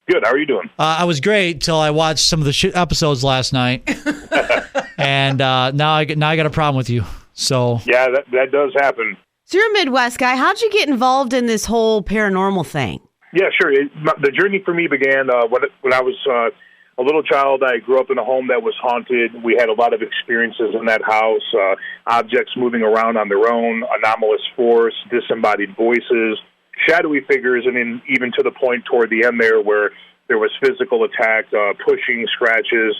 Good. How are you doing? I was great till I watched some of the episodes last night, and now I got a problem with you. So yeah, that does happen. So you're a Midwest guy. How'd you get involved in this whole paranormal thing? Yeah, sure. The journey for me began when I was a little child. I grew up in a home that was haunted. We had a lot of experiences in that house, objects moving around on their own, anomalous force, disembodied voices, shadowy figures, and then even to the point toward the end there where there was physical attack, pushing, scratches,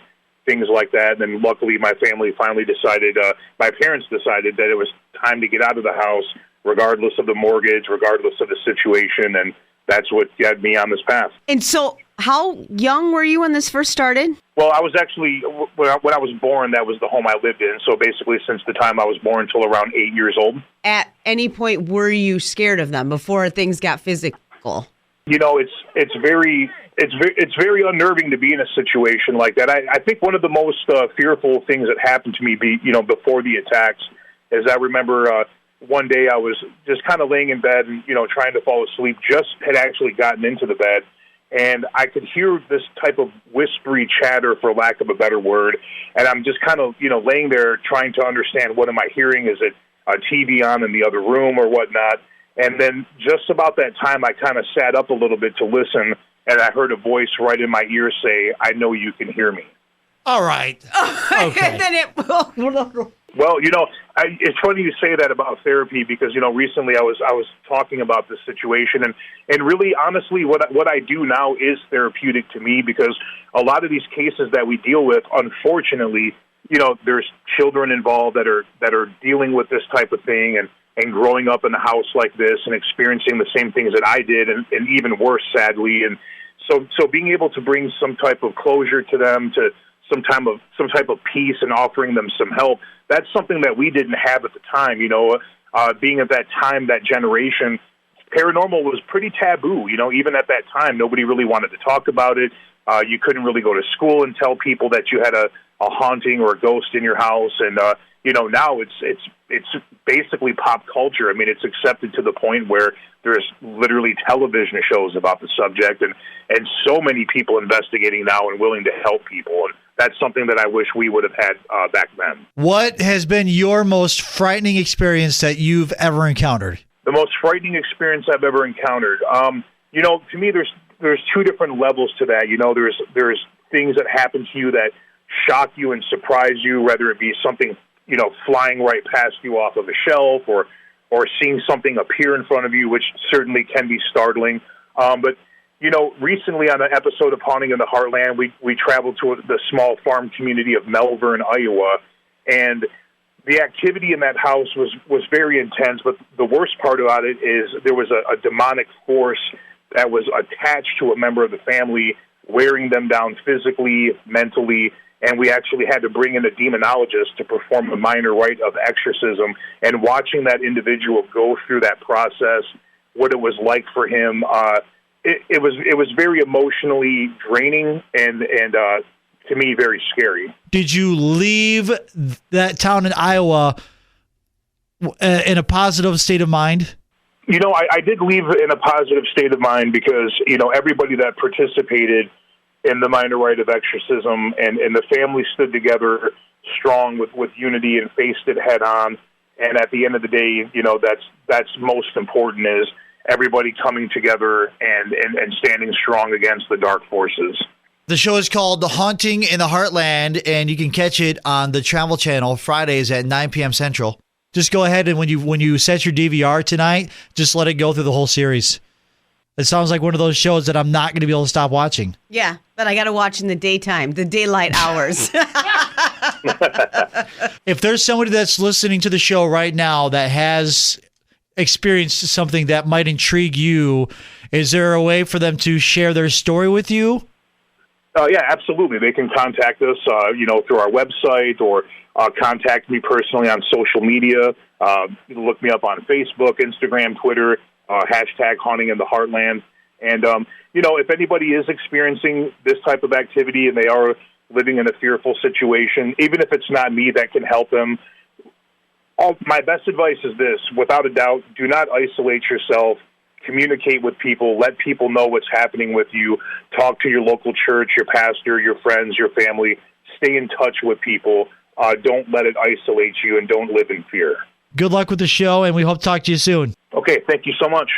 things like that. And then luckily my family finally decided, my parents decided that it was time to get out of the house, regardless of the mortgage, regardless of the situation, and that's what got me on this path. And so how young were you when this first started? Well, I was actually, when I was born, that was the home I lived in. So basically since the time I was born until around 8 years old. At any point, were you scared of them before things got physical? You know, it's very unnerving to be in a situation like that. I think one of the most fearful things that happened to me before the attacks is I remember one day I was just kind of laying in bed and, trying to fall asleep, just had actually gotten into the bed. And I could hear this type of whispery chatter, for lack of a better word. And I'm just kind of, laying there trying to understand, what am I hearing? Is it a TV on in the other room or whatnot? And then just about that time, I kind of sat up a little bit to listen, and I heard a voice right in my ear say, "I know you can hear me." All right. Okay. And then Well, it's funny you say that about therapy because, recently I was talking about this situation and really, honestly, what I do now is therapeutic to me because a lot of these cases that we deal with, unfortunately, there's children involved that are dealing with this type of thing and growing up in a house like this and experiencing the same things that I did and even worse, sadly. And so being able to bring some type of closure to them, to some type of peace and offering them some help, that's something that we didn't have at the time. Being at that time, that generation, paranormal was pretty taboo. Even at that time, nobody really wanted to talk about it. You couldn't really go to school and tell people that you had a haunting or a ghost in your house. And now it's basically pop culture. I mean, it's accepted to the point where there's literally television shows about the subject, and so many people investigating now and willing to help people. And that's something that I wish we would have had back then. What has been your most frightening experience that you've ever encountered? The most frightening experience I've ever encountered. To me, there's two different levels to that. There's things that happen to you that shock you and surprise you, whether it be something flying right past you off of a shelf or seeing something appear in front of you, which certainly can be startling. But recently on an episode of Haunting in the Heartland, we traveled to the small farm community of Melbourne, Iowa, and the activity in that house was very intense. But the worst part about it is there was a demonic force that was attached to a member of the family, wearing them down physically, mentally, and we actually had to bring in a demonologist to perform a minor rite of exorcism. And watching that individual go through that process, what it was like for him, it was very emotionally draining and to me, very scary. Did you leave that town in Iowa in a positive state of mind? I did leave in a positive state of mind because, everybody that participated in the minor rite of exorcism and the family stood together strong with unity and faced it head on. And at the end of the day, that's most important, is everybody coming together and standing strong against the dark forces. The show is called The Haunting in the Heartland, and you can catch it on the Travel Channel Fridays at 9 p.m. Central. Just go ahead and when you set your DVR tonight, just let it go through the whole series. It sounds like one of those shows that I'm not going to be able to stop watching. Yeah, but I got to watch in the daytime, the daylight hours. If there's somebody that's listening to the show right now that has experienced something that might intrigue you, is there a way for them to share their story with you? Yeah, absolutely. They can contact us, through our website or contact me personally on social media. You can look me up on Facebook, Instagram, Twitter, hashtag Haunting in the Heartland. And, if anybody is experiencing this type of activity and they are living in a fearful situation, even if it's not me that can help them, my best advice is this: without a doubt, do not isolate yourself. communicate with people, let people know what's happening with you, talk to your local church, your pastor, your friends, your family, stay in touch with people. Don't let it isolate you, and don't live in fear. Good luck with the show, and we hope to talk to you soon. Okay, thank you so much.